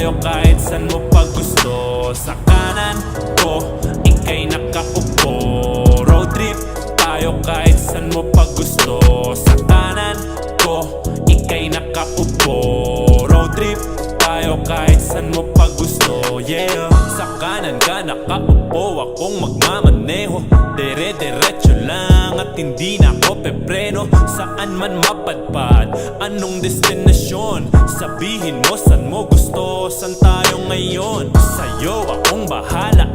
tayo kahit san mo pag gusto. Sa kanan ko, ika'y nakaupo. Road trip tayo kahit san mo pag gusto. Sa kanan ko, ika'y nakaupo. Road trip tayo kahit san mo pag gusto. Yeah. Sa kanan ka nakaupo, akong magmamaneho. Dire-diretso lang at hindi na ako pepreno. Saan man mapadpad, anong destinasyon? Sabihin mo san mo gusto, san tayo ngayon? Sa'yo akong bahala.